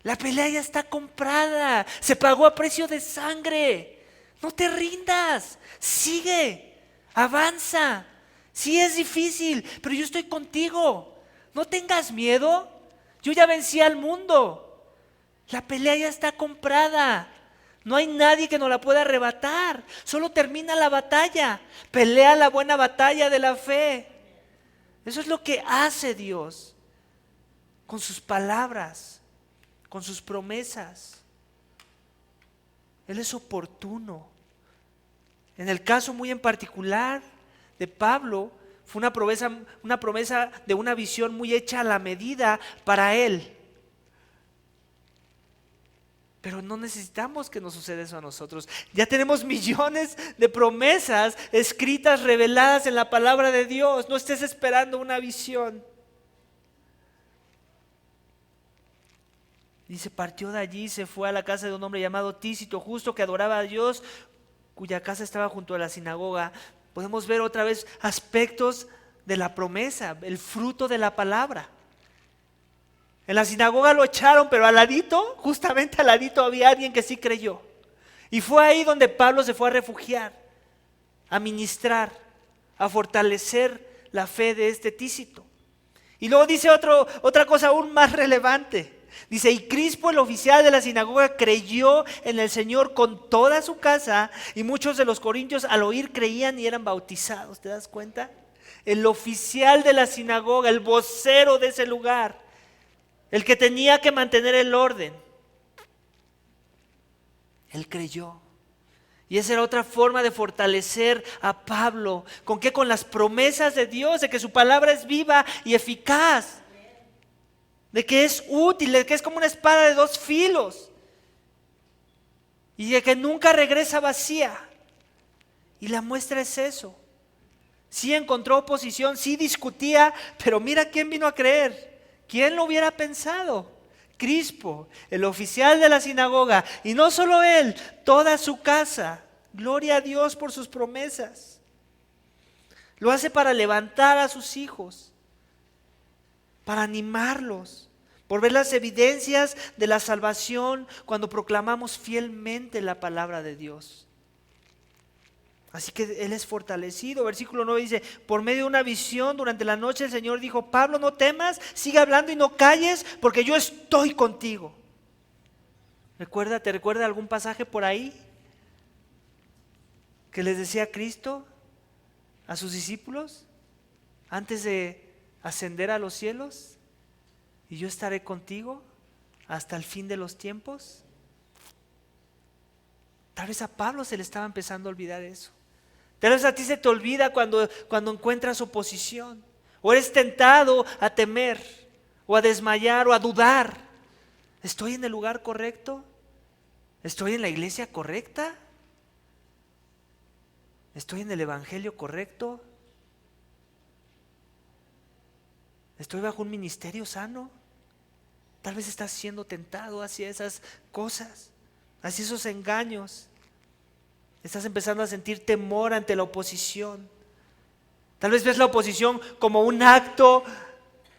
La pelea ya está comprada, se pagó a precio de sangre. No te rindas, sigue, avanza. Sí es difícil, pero yo estoy contigo. No tengas miedo, yo ya vencí al mundo. La pelea ya está comprada. No hay nadie que nos la pueda arrebatar. Solo termina la batalla. Pelea la buena batalla de la fe. Eso es lo que hace Dios con sus palabras, con sus promesas. Él es oportuno. En el caso muy en particular de Pablo, fue una promesa de una visión muy hecha a la medida para él. Pero no necesitamos que nos suceda eso a nosotros. Ya tenemos millones de promesas escritas, reveladas en la palabra de Dios. No estés esperando una visión. Dice, partió de allí, se fue a la casa de un hombre llamado Tícito, justo que adoraba a Dios, cuya casa estaba junto a la sinagoga. Podemos ver otra vez aspectos de la promesa, el fruto de la palabra. En la sinagoga lo echaron, pero al ladito, justamente al ladito había alguien que sí creyó. Y fue ahí donde Pablo se fue a refugiar, a ministrar, a fortalecer la fe de este Tícito. Y luego dice otra cosa aún más relevante. Dice, y Crispo, el oficial de la sinagoga, creyó en el Señor con toda su casa, y muchos de los corintios al oír creían y eran bautizados. ¿Te das cuenta? El oficial de la sinagoga, el vocero de ese lugar, el que tenía que mantener el orden, él creyó. Y esa era otra forma de fortalecer a Pablo. ¿Con qué? Con las promesas de Dios, de que su palabra es viva y eficaz, de que es útil, de que es como una espada de dos filos y de que nunca regresa vacía. Y la muestra es eso. Sí encontró oposición, sí discutía, pero mira quién vino a creer. ¿Quién lo hubiera pensado? Crispo, el oficial de la sinagoga, y no solo él, toda su casa. Gloria a Dios por sus promesas. Lo hace para levantar a sus hijos, para animarlos, por ver las evidencias de la salvación cuando proclamamos fielmente la palabra de Dios. Así que él es fortalecido. Versículo 9 dice, por medio de una visión durante la noche el Señor dijo, Pablo, no temas, sigue hablando y no calles, porque yo estoy contigo. ¿Te recuerda algún pasaje por ahí que les decía Cristo a sus discípulos antes de ascender a los cielos? Y yo estaré contigo hasta el fin de los tiempos. Tal vez a Pablo se le estaba empezando a olvidar eso. Tal vez a ti se te olvida cuando encuentras oposición, o eres tentado a temer, o a desmayar, o a dudar. ¿Estoy en el lugar correcto? ¿Estoy en la iglesia correcta? ¿Estoy en el evangelio correcto? ¿Estoy bajo un ministerio sano? Tal vez estás siendo tentado hacia esas cosas, hacia esos engaños. Estás empezando a sentir temor ante la oposición. Tal vez ves la oposición como un acto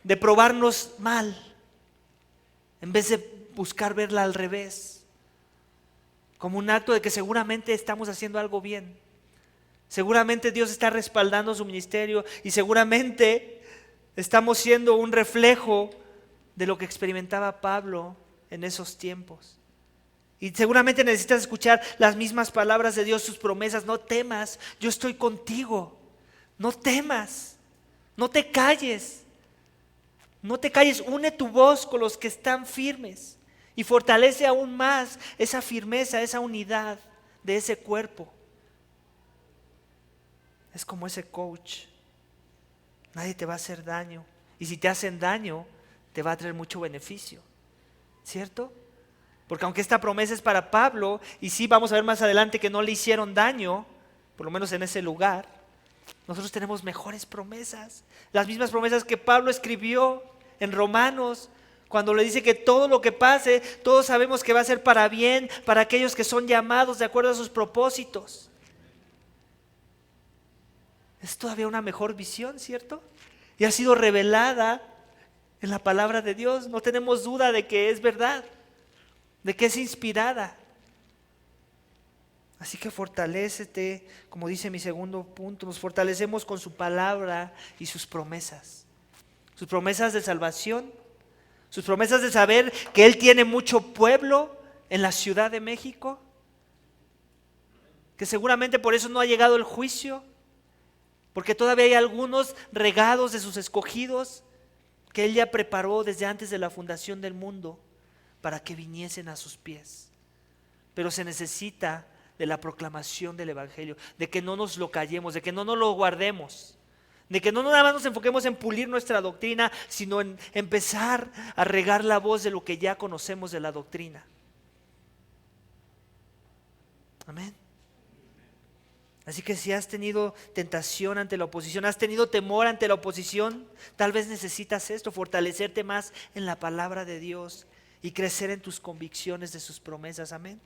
de probarnos mal, en vez de buscar verla al revés, como un acto de que seguramente estamos haciendo algo bien. Seguramente Dios está respaldando su ministerio y seguramente estamos siendo un reflejo de lo que experimentaba Pablo en esos tiempos. Y seguramente necesitas escuchar las mismas palabras de Dios, sus promesas. No temas, yo estoy contigo. No temas, no te calles. No te calles, une tu voz con los que están firmes y fortalece aún más esa firmeza, esa unidad de ese cuerpo. Es como ese coach. Nadie te va a hacer daño. Y si te hacen daño, te va a traer mucho beneficio. ¿Cierto? Porque aunque esta promesa es para Pablo, y sí vamos a ver más adelante que no le hicieron daño, por lo menos en ese lugar, nosotros tenemos mejores promesas. Las mismas promesas que Pablo escribió en Romanos, cuando le dice que todo lo que pase, todos sabemos que va a ser para bien, para aquellos que son llamados de acuerdo a sus propósitos. Es todavía una mejor visión, ¿cierto? Y ha sido revelada en la palabra de Dios. No tenemos duda de que es verdad, de que es inspirada. Así que fortalécete, como dice mi segundo punto, nos fortalecemos con su palabra y sus promesas. Sus promesas de salvación, sus promesas de saber que Él tiene mucho pueblo en la Ciudad de México, que seguramente por eso no ha llegado el juicio, porque todavía hay algunos regados de sus escogidos que Él ya preparó desde antes de la fundación del mundo para que viniesen a sus pies. Pero se necesita de la proclamación del Evangelio, de que no nos lo callemos, de que no nos lo guardemos, de que no nada más nos enfoquemos en pulir nuestra doctrina, sino en empezar a regar la voz de lo que ya conocemos de la doctrina. Amén. Así que si has tenido tentación ante la oposición, has tenido temor ante la oposición, tal vez necesitas esto, fortalecerte más en la palabra de Dios y crecer en tus convicciones de sus promesas. Amén.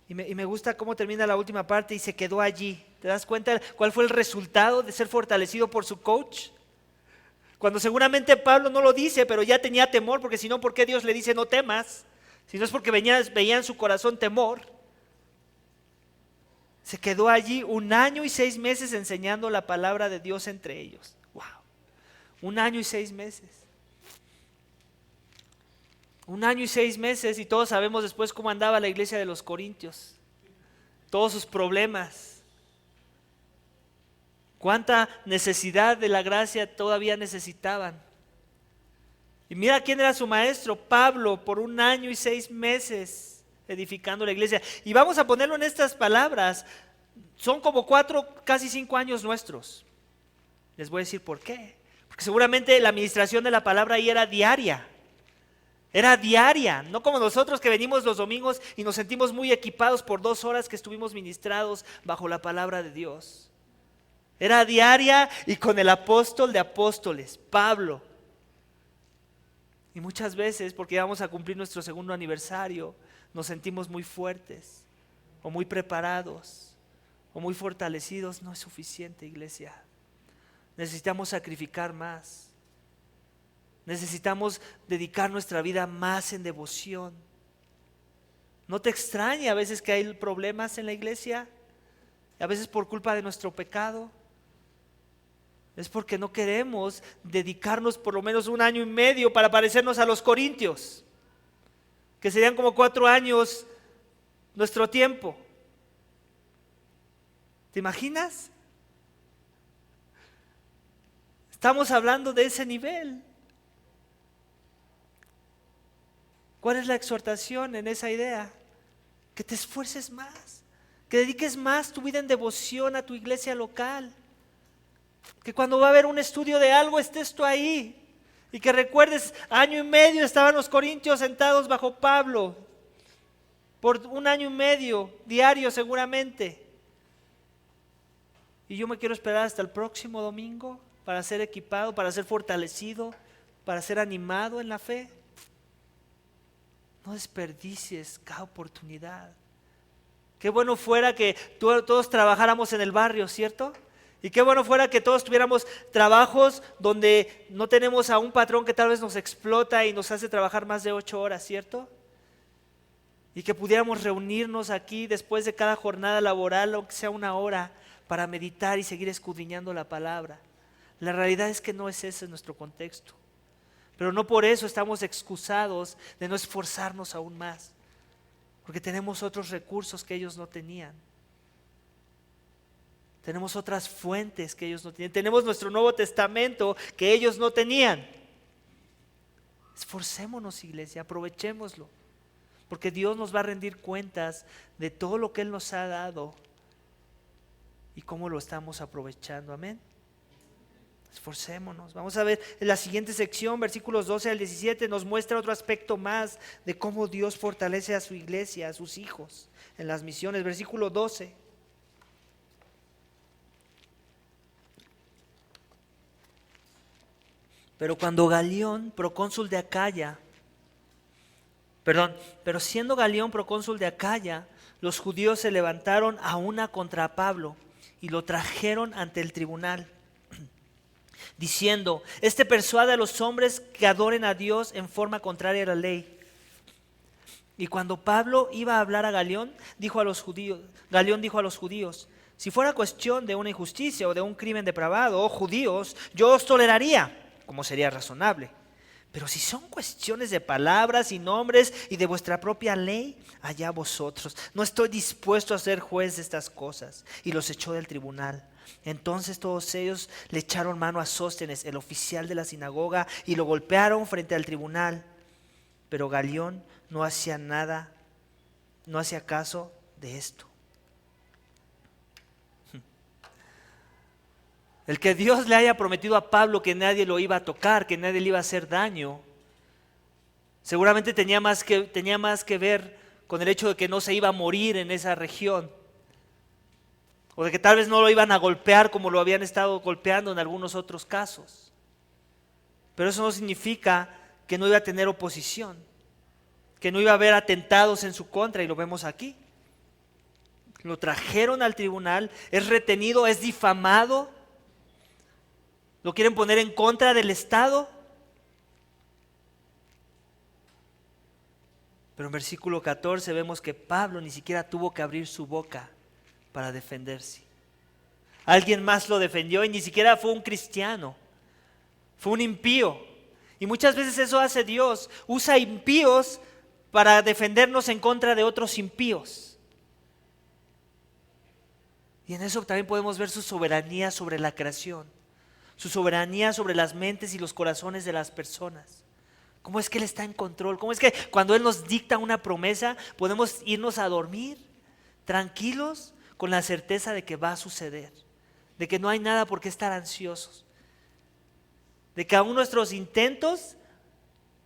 Y me gusta cómo termina la última parte y se quedó allí. ¿Te das cuenta cuál fue el resultado de ser fortalecido por su coach? Cuando seguramente Pablo no lo dice, pero ya tenía temor, porque si no, ¿por qué Dios le dice no temas? Si no es porque veía en su corazón temor. Se quedó allí 1 año y 6 meses enseñando la palabra de Dios entre ellos. ¡Wow! 1 año y 6 meses. 1 año y 6 meses y todos sabemos después cómo andaba la iglesia de los Corintios. Todos sus problemas. Cuánta necesidad de la gracia todavía necesitaban. Y mira quién era su maestro, Pablo, por 1 año y 6 meses edificando la iglesia. Y vamos a ponerlo en estas palabras. Son como 4, casi 5 años nuestros. Les voy a decir por qué. Porque seguramente la administración de la palabra ahí era diaria. Era diaria, no como nosotros que venimos los domingos y nos sentimos muy equipados por 2 horas que estuvimos ministrados bajo la palabra de Dios. Era diaria y con el apóstol de apóstoles, Pablo. Y muchas veces, porque vamos a cumplir nuestro 2º aniversario, nos sentimos muy fuertes o muy preparados o muy fortalecidos. No es suficiente, iglesia. Necesitamos sacrificar más. Necesitamos dedicar nuestra vida más en devoción. ¿No te extraña a veces que hay problemas en la iglesia? A veces por culpa de nuestro pecado. Es porque no queremos dedicarnos por lo menos 1 año y medio para parecernos a los corintios, que serían como 4 años nuestro tiempo. ¿Te imaginas? Estamos hablando de ese nivel. ¿Cuál es la exhortación en esa idea? Que te esfuerces más, que dediques más tu vida en devoción a tu iglesia local, que cuando va a haber un estudio de algo estés tú ahí y que recuerdes, 1 año y medio estaban los corintios sentados bajo Pablo, por 1 año y medio, diario seguramente. Y yo me quiero esperar hasta el próximo domingo para ser equipado, para ser fortalecido, para ser animado en la fe. No desperdicies cada oportunidad. Qué bueno fuera que todos trabajáramos en el barrio, ¿cierto? Y qué bueno fuera que todos tuviéramos trabajos donde no tenemos a un patrón que tal vez nos explota y nos hace trabajar más de 8 horas, ¿cierto? Y que pudiéramos reunirnos aquí después de cada jornada laboral, aunque sea 1 hora, para meditar y seguir escudriñando la palabra. La realidad es que no es ese nuestro contexto. Pero no por eso estamos excusados de no esforzarnos aún más, porque tenemos otros recursos que ellos no tenían. Tenemos otras fuentes que ellos no tenían. Tenemos nuestro Nuevo Testamento que ellos no tenían. Esforcémonos, iglesia, aprovechémoslo, porque Dios nos va a rendir cuentas de todo lo que Él nos ha dado y cómo lo estamos aprovechando. Amén. Esforcémonos. Vamos a ver en la siguiente sección, versículos 12 al 17, nos muestra otro aspecto más de cómo Dios fortalece a su iglesia, a sus hijos en las misiones. Versículo 12. Pero cuando Galión, procónsul de Acaya, pero siendo Galión procónsul de Acaya, los judíos se levantaron a una contra Pablo y lo trajeron ante el tribunal, diciendo: este persuade a los hombres que adoren a Dios en forma contraria a la ley. Y cuando Pablo iba a hablar a Galión, Galión dijo a los judíos: si fuera cuestión de una injusticia o de un crimen depravado, oh judíos, yo os toleraría, como sería razonable. Pero si son cuestiones de palabras y nombres y de vuestra propia ley, allá vosotros. No estoy dispuesto a ser juez de estas cosas. Y los echó del tribunal. Entonces todos ellos le echaron mano a Sóstenes, el oficial de la sinagoga, y lo golpearon frente al tribunal. Pero Galión no hacía nada, no hacía caso de esto. El que Dios le haya prometido a Pablo que nadie lo iba a tocar, que nadie le iba a hacer daño, seguramente tenía más que ver con el hecho de que no se iba a morir en esa región, o de que tal vez no lo iban a golpear como lo habían estado golpeando en algunos otros casos. Pero eso no significa que no iba a tener oposición, que no iba a haber atentados en su contra, y lo vemos aquí. Lo trajeron al tribunal, es retenido, es difamado. ¿Lo quieren poner en contra del Estado? Pero en versículo 14 vemos que Pablo ni siquiera tuvo que abrir su boca para defenderse. Alguien más lo defendió y ni siquiera fue un cristiano, fue un impío. Y muchas veces eso hace Dios, usa impíos para defendernos en contra de otros impíos. Y en eso también podemos ver su soberanía sobre la creación, su soberanía sobre las mentes y los corazones de las personas. ¿Cómo es que Él está en control? ¿Cómo es que cuando Él nos dicta una promesa podemos irnos a dormir tranquilos con la certeza de que va a suceder? De que no hay nada por qué estar ansiosos. De que aún nuestros intentos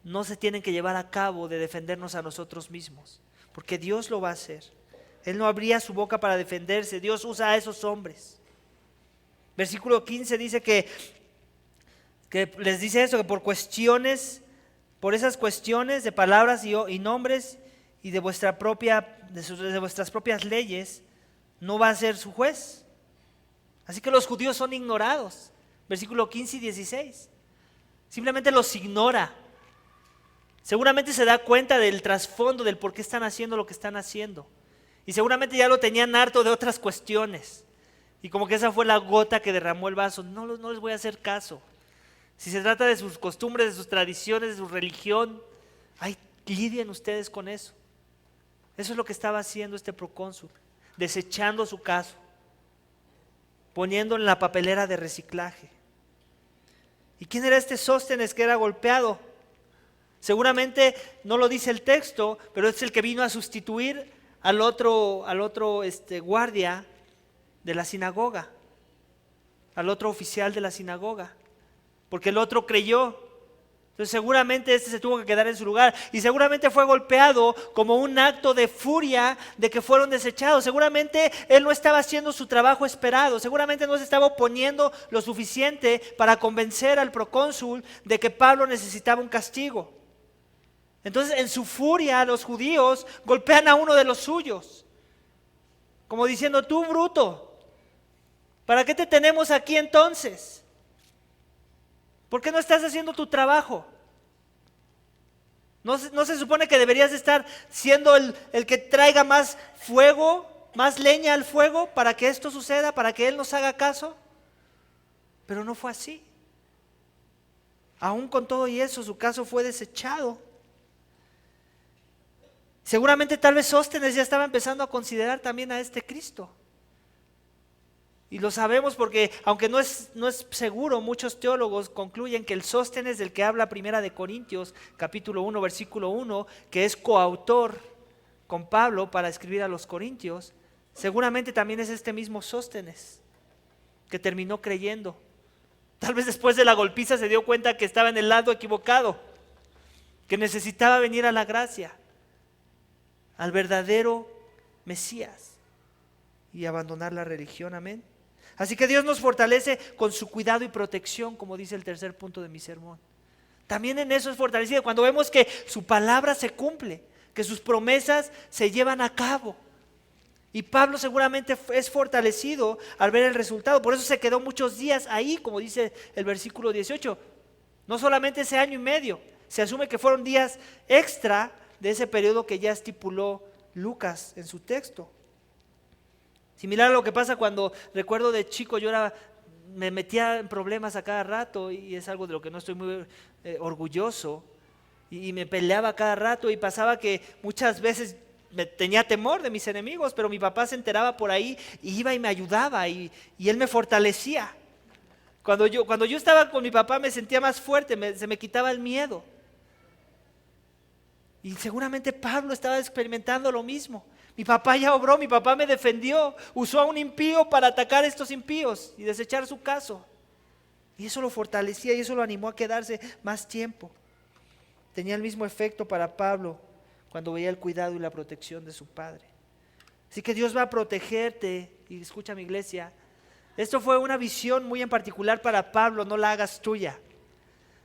no se tienen que llevar a cabo de defendernos a nosotros mismos. Porque Dios lo va a hacer. Él no abría su boca para defenderse. Dios usa a esos hombres. Versículo 15 dice que les dice eso, que por esas cuestiones de palabras y nombres y de vuestras propias leyes, no va a ser su juez. Así que los judíos son ignorados. Versículo 15 y 16. Simplemente los ignora. Seguramente se da cuenta del trasfondo, del por qué están haciendo lo que están haciendo. Y seguramente ya lo tenían harto de otras cuestiones. Y como que esa fue la gota que derramó el vaso. No les voy a hacer caso. Si se trata de sus costumbres, de sus tradiciones, de su religión, lidien ustedes con eso. Eso es lo que estaba haciendo este procónsul, desechando su caso, poniendo en la papelera de reciclaje. ¿Y quién era este Sóstenes que era golpeado? Seguramente no lo dice el texto, pero es el que vino a sustituir al otro guardia de la sinagoga, al otro oficial de la sinagoga, porque el otro creyó. Entonces seguramente este se tuvo que quedar en su lugar y seguramente fue golpeado como un acto de furia de que fueron desechados. Seguramente él no estaba haciendo su trabajo esperado, seguramente no se estaba oponiendo lo suficiente para convencer al procónsul de que Pablo necesitaba un castigo. Entonces en su furia los judíos golpean a uno de los suyos, como diciendo: tú bruto, ¿para qué te tenemos aquí entonces? ¿Por qué no estás haciendo tu trabajo? ¿No se supone que deberías estar siendo el que traiga más fuego, más leña al fuego para que esto suceda, para que Él nos haga caso? Pero no fue así. Aún con todo y eso, su caso fue desechado. Seguramente tal vez Sóstenes ya estaba empezando a considerar también a este Cristo. Y lo sabemos porque, aunque no es seguro, muchos teólogos concluyen que el Sóstenes del que habla Primera de Corintios, capítulo 1, versículo 1, que es coautor con Pablo para escribir a los Corintios, seguramente también es este mismo Sóstenes que terminó creyendo. Tal vez después de la golpiza se dio cuenta que estaba en el lado equivocado, que necesitaba venir a la gracia, al verdadero Mesías y abandonar la religión. Amén. Así que Dios nos fortalece con su cuidado y protección, como dice el tercer punto de mi sermón. También en eso es fortalecido cuando vemos que su palabra se cumple, que sus promesas se llevan a cabo. Y Pablo seguramente es fortalecido al ver el resultado. Por eso se quedó muchos días ahí, como dice el versículo 18. No solamente ese año y medio, se asume que fueron días extra de ese periodo que ya estipuló Lucas en su texto. Similar a lo que pasa cuando, recuerdo de chico, me metía en problemas a cada rato, y es algo de lo que no estoy muy orgulloso, y me peleaba cada rato, y pasaba que muchas veces tenía temor de mis enemigos, pero mi papá se enteraba por ahí y iba y me ayudaba, y él me fortalecía. Cuando yo estaba con mi papá me sentía más fuerte, se me quitaba el miedo. Y seguramente Pablo estaba experimentando lo mismo. Mi papá ya obró, mi papá me defendió, usó a un impío para atacar a estos impíos y desechar su caso. Y eso lo fortalecía y eso lo animó a quedarse más tiempo. Tenía el mismo efecto para Pablo cuando veía el cuidado y la protección de su padre. Así que Dios va a protegerte. Y escucha, mi iglesia, esto fue una visión muy en particular para Pablo, no la hagas tuya.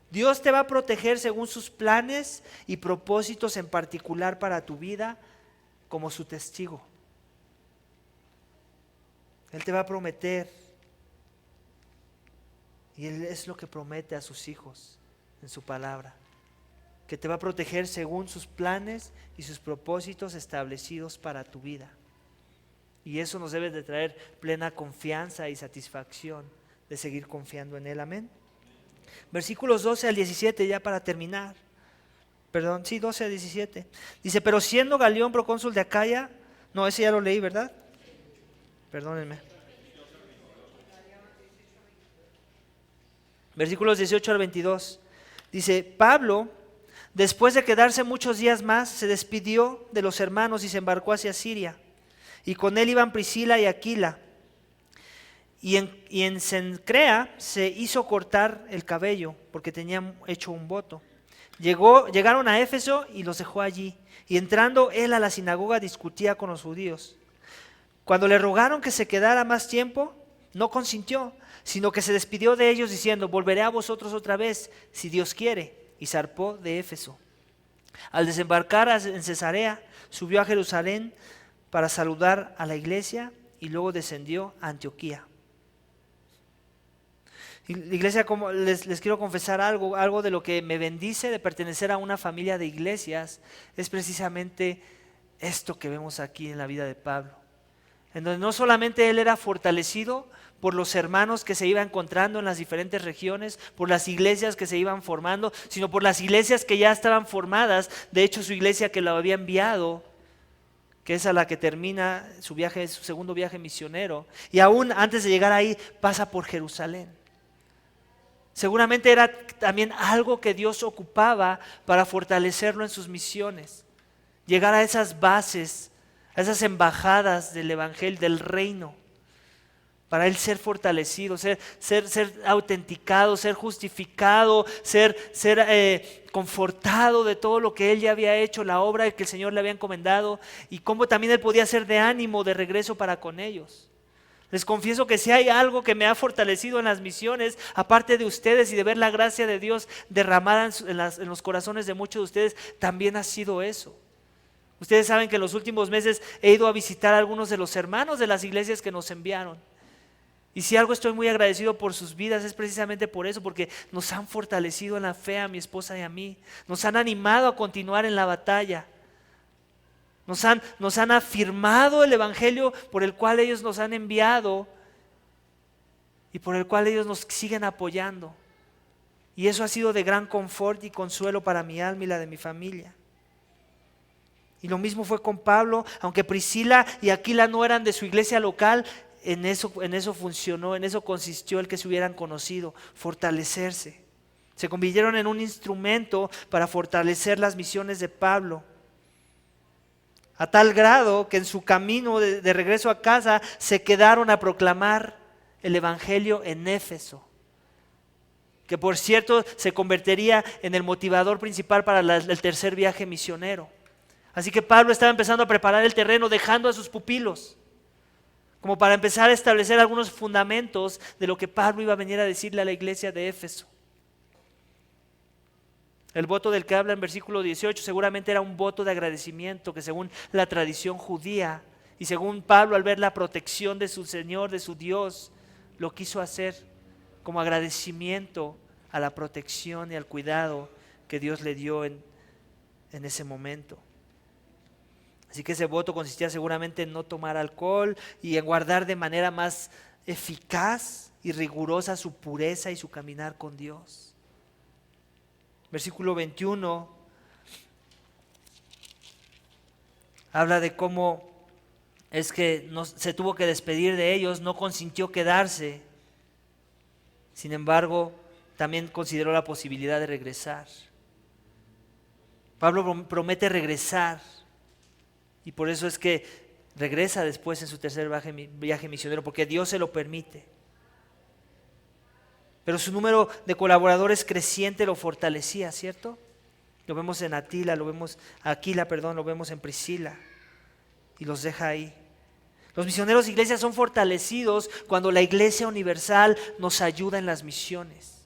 Dios te va a proteger según sus planes y propósitos en particular para tu vida, como su testigo. Él te va a prometer, y Él es lo que promete a sus hijos en su palabra, que te va a proteger según sus planes y sus propósitos establecidos para tu vida. Y eso nos debe de traer plena confianza y satisfacción de seguir confiando en Él. Amén. Versículos 12 al 17, ya para terminar. 12 al 17. Dice, pero siendo Galión procónsul de Acaya, no, ese ya lo leí, ¿verdad? Perdónenme. Versículos 18 al 22. Dice, Pablo, después de quedarse muchos días más, se despidió de los hermanos y se embarcó hacia Siria. Y con él iban Priscila y Aquila. Y en Cencrea se hizo cortar el cabello, porque tenían hecho un voto. Llegaron a Éfeso y los dejó allí. Y entrando él a la sinagoga discutía con los judíos. Cuando le rogaron que se quedara más tiempo, no consintió, sino que se despidió de ellos diciendo, volveré a vosotros otra vez, si Dios quiere. Y zarpó de Éfeso. Al desembarcar en Cesarea, subió a Jerusalén para saludar a la iglesia y luego descendió a Antioquía. Iglesia, como les quiero confesar algo de lo que me bendice de pertenecer a una familia de iglesias, es precisamente esto que vemos aquí en la vida de Pablo, en donde no solamente él era fortalecido por los hermanos que se iba encontrando en las diferentes regiones, por las iglesias que se iban formando, sino por las iglesias que ya estaban formadas. De hecho, su iglesia que lo había enviado, que es a la que termina su segundo viaje misionero, y aún antes de llegar ahí pasa por Jerusalén. Seguramente era también algo que Dios ocupaba para fortalecerlo en sus misiones. Llegar a esas bases, a esas embajadas del evangelio, del reino, para él ser fortalecido, ser autenticado, ser justificado, ser confortado de todo lo que él ya había hecho, la obra que el Señor le había encomendado, y cómo también él podía ser de ánimo de regreso para con ellos. Les confieso que si hay algo que me ha fortalecido en las misiones, aparte de ustedes y de ver la gracia de Dios derramada en los corazones de muchos de ustedes, también ha sido eso. Ustedes saben que en los últimos meses he ido a visitar a algunos de los hermanos de las iglesias que nos enviaron. Y si algo estoy muy agradecido por sus vidas es precisamente por eso, porque nos han fortalecido en la fe a mi esposa y a mí. Nos han animado a continuar en la batalla. Nos han afirmado el evangelio por el cual ellos nos han enviado y por el cual ellos nos siguen apoyando. Y eso ha sido de gran confort y consuelo para mi alma y la de mi familia. Y lo mismo fue con Pablo, aunque Priscila y Aquila no eran de su iglesia local, en eso funcionó, en eso consistió el que se hubieran conocido, fortalecerse. Se convirtieron en un instrumento para fortalecer las misiones de Pablo. A tal grado que en su camino de regreso a casa se quedaron a proclamar el evangelio en Éfeso, que por cierto se convertiría en el motivador principal para el tercer viaje misionero. Así que Pablo estaba empezando a preparar el terreno, dejando a sus pupilos, como para empezar a establecer algunos fundamentos de lo que Pablo iba a venir a decirle a la iglesia de Éfeso. El voto del que habla en versículo 18 seguramente era un voto de agradecimiento que según la tradición judía y según Pablo al ver la protección de su Señor, de su Dios, lo quiso hacer como agradecimiento a la protección y al cuidado que Dios le dio en ese momento. Así que ese voto consistía seguramente en no tomar alcohol y en guardar de manera más eficaz y rigurosa su pureza y su caminar con Dios. Versículo 21 habla de cómo es que se tuvo que despedir de ellos, no consintió quedarse. Sin embargo, también consideró la posibilidad de regresar. Pablo promete regresar y por eso es que regresa después en su tercer viaje misionero, porque Dios se lo permite. Pero su número de colaboradores creciente lo fortalecía, ¿cierto? Lo vemos en Aquila, lo vemos en Priscila y los deja ahí. Los misioneros de iglesias son fortalecidos cuando la iglesia universal nos ayuda en las misiones.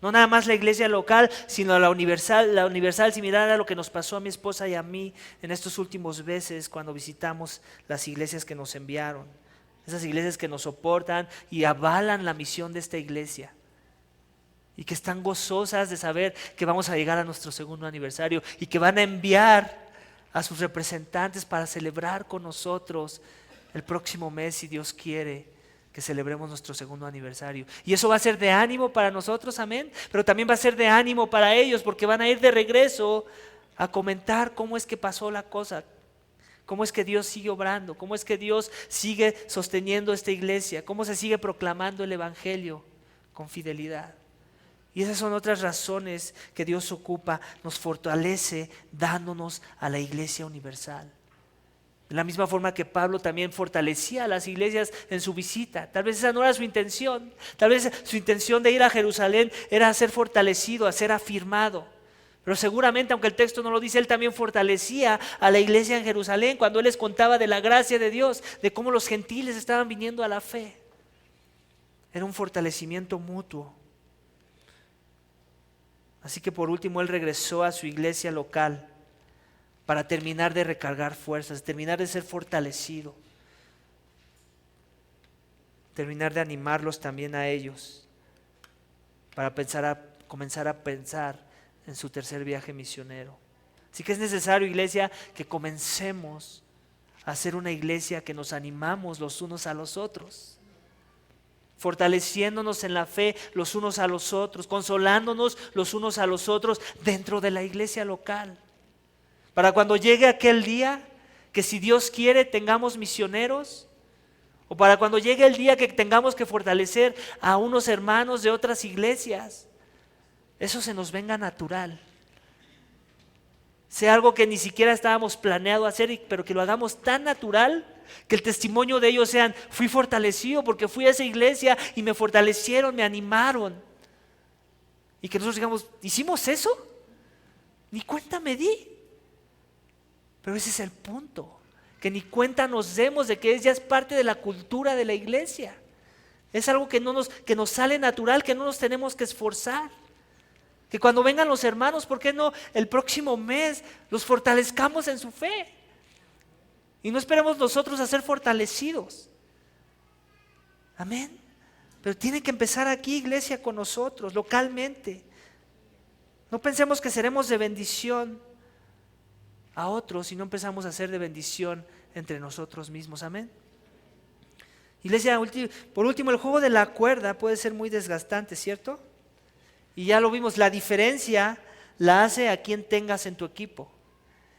No nada más la iglesia local, sino la universal similar a lo que nos pasó a mi esposa y a mí en estos últimos meses cuando visitamos las iglesias que nos enviaron. Esas iglesias que nos soportan y avalan la misión de esta iglesia. Y que están gozosas de saber que vamos a llegar a nuestro segundo aniversario y que van a enviar a sus representantes para celebrar con nosotros el próximo mes, si Dios quiere, que celebremos nuestro segundo aniversario. Y eso va a ser de ánimo para nosotros, amén. Pero también va a ser de ánimo para ellos porque van a ir de regreso a comentar cómo es que pasó la cosa. Cómo es que Dios sigue obrando, cómo es que Dios sigue sosteniendo esta iglesia, cómo se sigue proclamando el evangelio con fidelidad. Y esas son otras razones que Dios ocupa, nos fortalece dándonos a la iglesia universal. De la misma forma que Pablo también fortalecía a las iglesias en su visita. Tal vez esa no era su intención, tal vez su intención de ir a Jerusalén era ser fortalecido, a ser afirmado. Pero seguramente, aunque el texto no lo dice, él también fortalecía a la iglesia en Jerusalén cuando él les contaba de la gracia de Dios, de cómo los gentiles estaban viniendo a la fe. Era un fortalecimiento mutuo. Así que por último él regresó a su iglesia local para terminar de recargar fuerzas, terminar de ser fortalecido, terminar de animarlos también a ellos para comenzar a pensar en su tercer viaje misionero. Así que es necesario, iglesia, que comencemos a ser una iglesia que nos animamos los unos a los otros, fortaleciéndonos en la fe los unos a los otros, consolándonos los unos a los otros dentro de la iglesia local. Para cuando llegue aquel día, que si Dios quiere tengamos misioneros, o para cuando llegue el día que tengamos que fortalecer a unos hermanos de otras iglesias, eso se nos venga natural. Sea algo que ni siquiera estábamos planeado hacer, pero que lo hagamos tan natural que el testimonio de ellos sean: fui fortalecido porque fui a esa iglesia y me fortalecieron, me animaron. Y que nosotros digamos: ¿hicimos eso? Ni cuenta me di. Pero ese es el punto, que ni cuenta nos demos de que ya es parte de la cultura de la iglesia. Es algo que nos sale natural, que no nos tenemos que esforzar. Que cuando vengan los hermanos, ¿por qué no el próximo mes los fortalezcamos en su fe? Y no esperemos nosotros a ser fortalecidos. Amén. Pero tiene que empezar aquí, iglesia, con nosotros, localmente. No pensemos que seremos de bendición a otros si no empezamos a ser de bendición entre nosotros mismos. Amén. Iglesia, por último, el juego de la cuerda puede ser muy desgastante, ¿cierto? Y ya lo vimos, la diferencia la hace a quien tengas en tu equipo.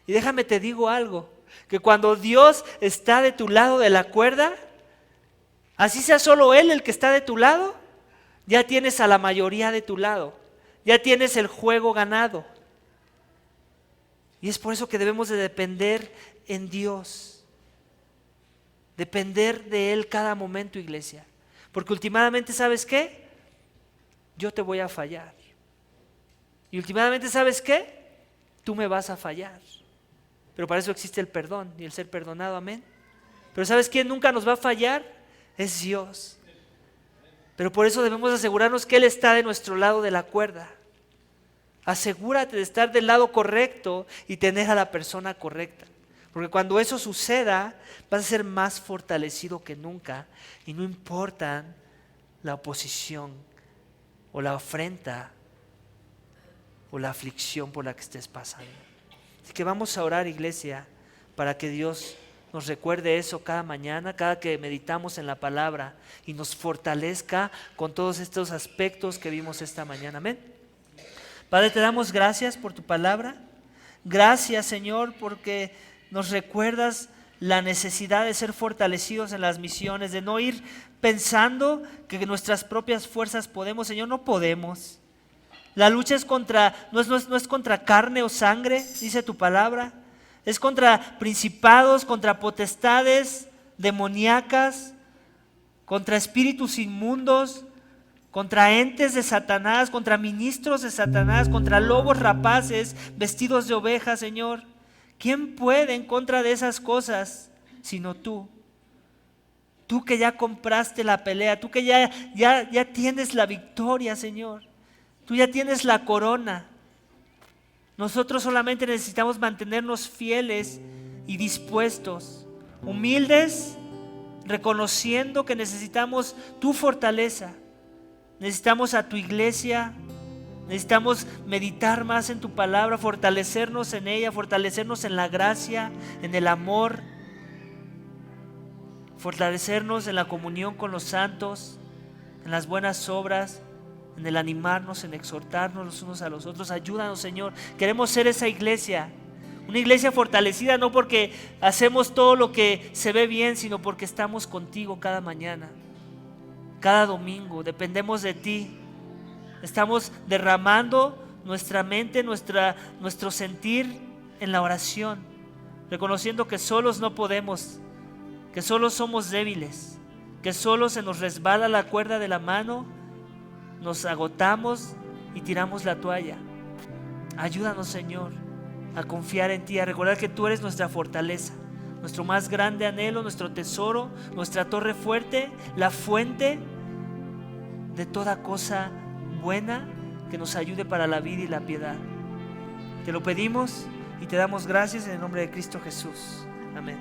Y déjame te digo algo, que cuando Dios está de tu lado de la cuerda, así sea solo Él el que está de tu lado, ya tienes a la mayoría de tu lado, ya tienes el juego ganado. Y es por eso que debemos de depender en Dios, depender de Él cada momento, iglesia. Porque últimamente, ¿sabes qué? Yo te voy a fallar. Y últimamente, ¿sabes qué? Tú me vas a fallar. Pero para eso existe el perdón y el ser perdonado, amén. Pero ¿sabes quién nunca nos va a fallar? Es Dios. Pero por eso debemos asegurarnos que Él está de nuestro lado de la cuerda. Asegúrate de estar del lado correcto y tener a la persona correcta. Porque cuando eso suceda, vas a ser más fortalecido que nunca. Y no importa la oposición o la afrenta o la aflicción por la que estés pasando. Así que vamos a orar, iglesia, para que Dios nos recuerde eso cada mañana, cada que meditamos en la palabra y nos fortalezca con todos estos aspectos que vimos esta mañana. Amén. Padre, te damos gracias por tu palabra. Gracias, Señor, porque nos recuerdas la necesidad de ser fortalecidos en las misiones, de no ir pensando que nuestras propias fuerzas podemos. Señor, no podemos. La lucha no es contra carne o sangre, dice tu palabra. Es contra principados, contra potestades demoníacas, contra espíritus inmundos, contra entes de Satanás, contra ministros de Satanás, contra lobos rapaces vestidos de ovejas, Señor. ¿Quién puede en contra de esas cosas sino tú? Tú que ya compraste la pelea, tú que ya tienes la victoria, Señor. Tú ya tienes la corona. Nosotros solamente necesitamos mantenernos fieles y dispuestos, humildes, reconociendo que necesitamos tu fortaleza. Necesitamos a tu iglesia, necesitamos meditar más en tu palabra, fortalecernos en ella, fortalecernos en la gracia, en el amor, fortalecernos en la comunión con los santos, en las buenas obras, en el animarnos, en exhortarnos los unos a los otros. Ayúdanos, Señor. Queremos ser esa iglesia, una iglesia fortalecida, no porque hacemos todo lo que se ve bien, sino porque estamos contigo cada mañana, cada domingo. Dependemos de ti. Estamos derramando nuestra mente, nuestro sentir en la oración, reconociendo que solos no podemos, que solos somos débiles, que solos se nos resbala la cuerda de la mano, nos agotamos y tiramos la toalla. Ayúdanos, Señor, a confiar en ti, a recordar que tú eres nuestra fortaleza, nuestro más grande anhelo, nuestro tesoro, nuestra torre fuerte, la fuente de toda cosa buena que nos ayude para la vida y la piedad. Te lo pedimos y te damos gracias en el nombre de Cristo Jesús. Amén.